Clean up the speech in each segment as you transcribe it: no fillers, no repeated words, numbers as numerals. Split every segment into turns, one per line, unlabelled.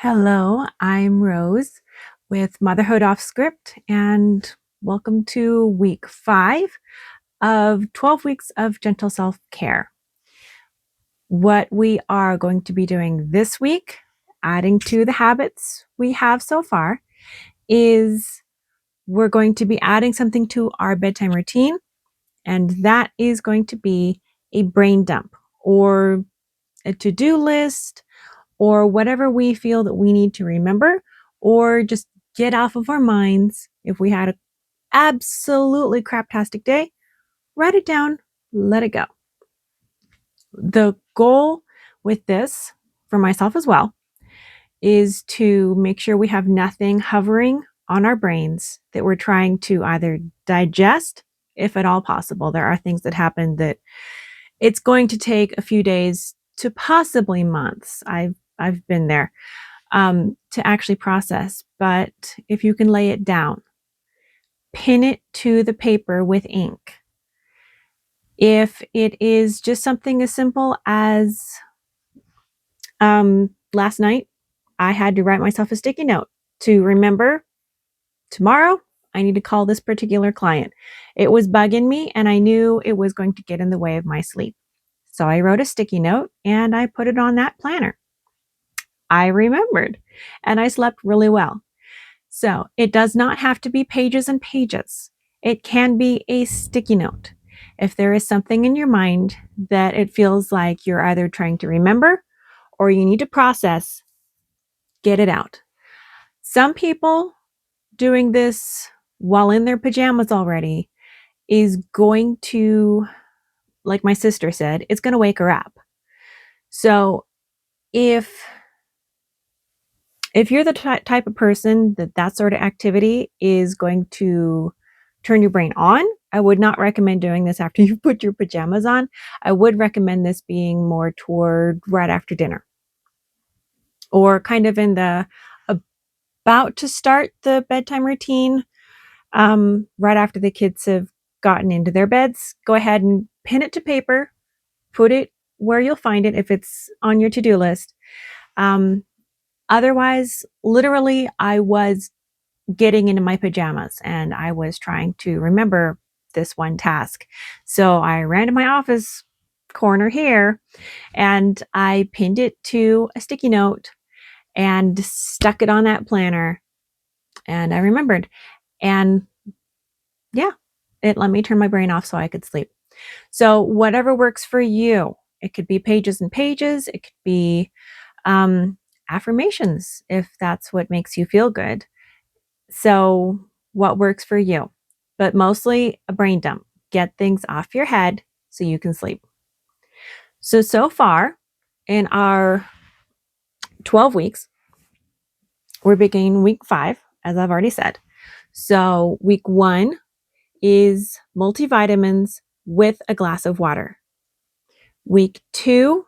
Hello, I'm Rose with Motherhood Off Script, and welcome to week 5 of 12 weeks of gentle self care. What we are going to be doing this week, adding to the habits we have so far, is we're going to be adding something to our bedtime routine, and that is going to be a brain dump or a to do list or whatever we feel that we need to remember or just get off of our minds. If we had an absolutely craptastic day, write it down, let it go. The goal with this, for myself as well, is to make sure we have nothing hovering on our brains that we're trying to either digest, if at all possible. There are things that happen that it's going to take a few days to possibly months. I've been there to actually process. But if you can lay it down, pin it to the paper with ink. If it is just something as simple as last night, I had to write myself a sticky note to remember tomorrow I need to call this particular client. It was bugging me and I knew it was going to get in the way of my sleep. So I wrote a sticky note and I put it on that planner. I remembered and I slept really well. So it does not have to be pages and pages. It can be a sticky note. If there is something in your mind that it feels like you're either trying to remember or you need to process, get it out. Some people doing this while in their pajamas already is going to, like my sister said, it's going to wake her up. So if you're the type of person that sort of activity is going to turn your brain on, I would not recommend doing this after you put your pajamas on. I would recommend this being more toward right after dinner or kind of in the about to start the bedtime routine, right after the kids have gotten into their beds. Go ahead and pin it to paper, put it where you'll find it if it's on your to-do list. Otherwise, literally, I was getting into my pajamas and I was trying to remember this one task. So I ran to my office corner here and I pinned it to a sticky note and stuck it on that planner and I remembered. And yeah, it let me turn my brain off so I could sleep. So whatever works for you, it could be pages and pages, it could be affirmations if that's what makes you feel good. So, what works for you? But mostly a brain dump. Get things off your head so you can sleep. So far in our 12 weeks, we're beginning week 5, as I've already said. So, week 1 is multivitamins with a glass of water. Week 2,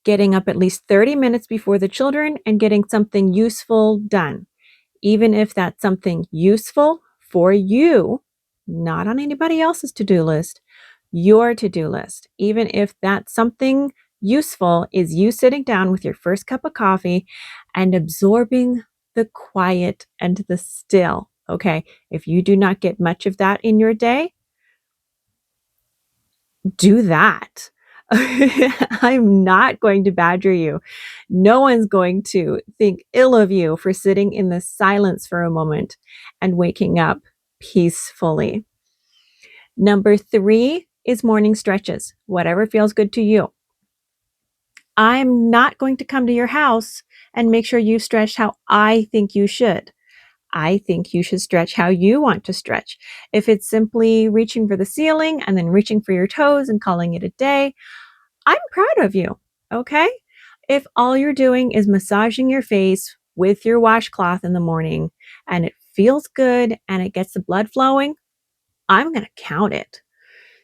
getting up at least 30 minutes before the children and getting something useful done. Even if that's something useful for you, not on anybody else's to-do list, your to-do list. Even if that something useful is you sitting down with your first cup of coffee and absorbing the quiet and the still. Okay, if you do not get much of that in your day, do that. I'm not going to badger you. No one's going to think ill of you for sitting in the silence for a moment and waking up peacefully. Number 3 is morning stretches, whatever feels good to you. I'm not going to come to your house and make sure you stretch how I think you should. I think you should stretch how you want to stretch. If it's simply reaching for the ceiling and then reaching for your toes and calling it a day, I'm proud of you, okay? If all you're doing is massaging your face with your washcloth in the morning and it feels good and it gets the blood flowing, I'm going to count it.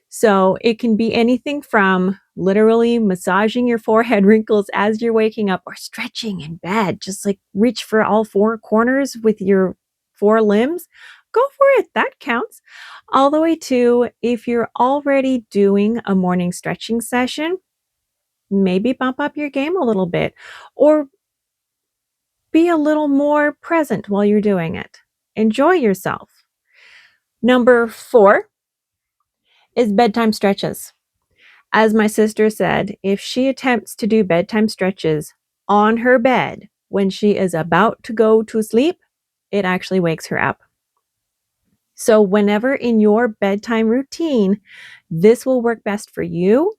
So it can be anything from literally massaging your forehead wrinkles as you're waking up or stretching in bed, just like reach for all 4 corners with your 4 limbs. Go for it. That counts. All the way to if you're already doing a morning stretching session, maybe bump up your game a little bit or Be a little more present while you're doing it. Enjoy yourself. Number 4 is bedtime stretches. As my sister said, if she attempts to do bedtime stretches on her bed when she is about to go to sleep, it actually wakes her up. So whenever in your bedtime routine, this will work best for you.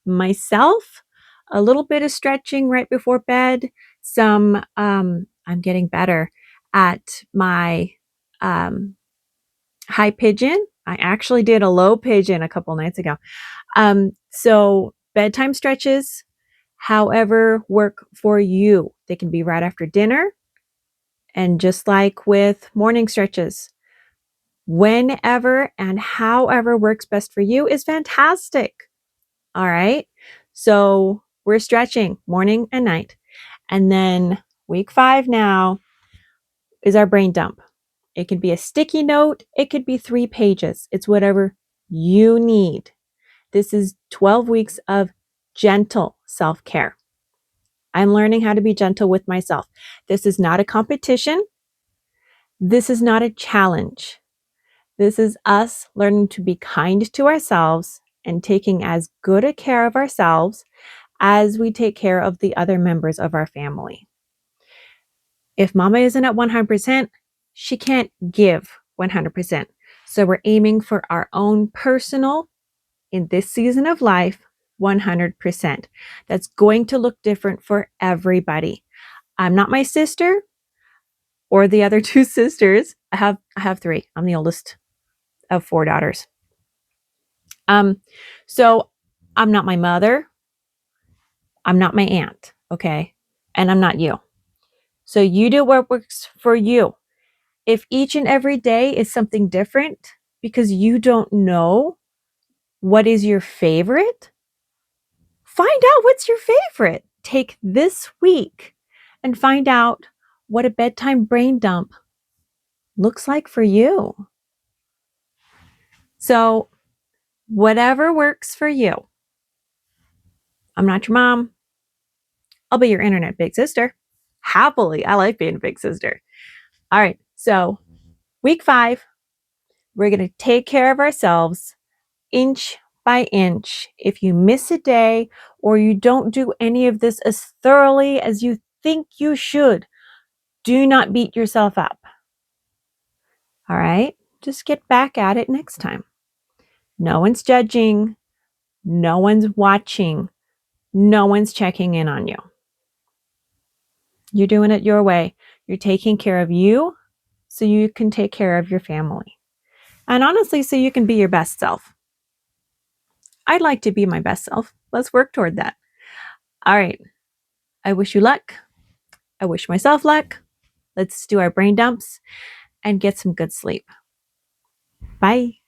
Myself, a little bit of stretching right before bed, I'm getting better at my high pigeon. I actually did a low pigeon a couple nights ago. So bedtime stretches, however, work for you. They can be right after dinner. And just like with morning stretches, whenever and however works best for you is fantastic. All right. So we're stretching morning and night. And then week 5 now is our brain dump. It could be a sticky note. It could be 3 pages. It's whatever you need. This is 12 weeks of gentle self-care. I'm learning how to be gentle with myself. This is not a competition. This is not a challenge. This is us learning to be kind to ourselves and taking as good a care of ourselves as we take care of the other members of our family. If mama isn't at 100%, she can't give 100%. So we're aiming for our own personal, in this season of life, 100%. That's going to look different for everybody. I'm not my sister or the other 2 sisters. I have 3. I'm the oldest of 4 daughters. So I'm not my mother. I'm not my aunt, okay? And I'm not you. So you do what works for you. If each and every day is something different because you don't know what is your favorite, find out what's your favorite. Take this week and find out what a bedtime brain dump looks like for you. So, whatever works for you. I'm not your mom. I'll be your internet big sister. Happily, I like being a big sister. All right, so week 5, we're going to take care of ourselves inch by inch. If you miss a day or you don't do any of this as thoroughly as you think you should, do not beat yourself up. All right? Just get back at it next time. No one's judging. No one's watching. No one's checking in on you. You're doing it your way. You're taking care of you so you can take care of your family. And honestly, so you can be your best self. I'd like to be my best self. Let's work toward that. All right. I wish you luck. I wish myself luck. Let's do our brain dumps and get some good sleep. Bye.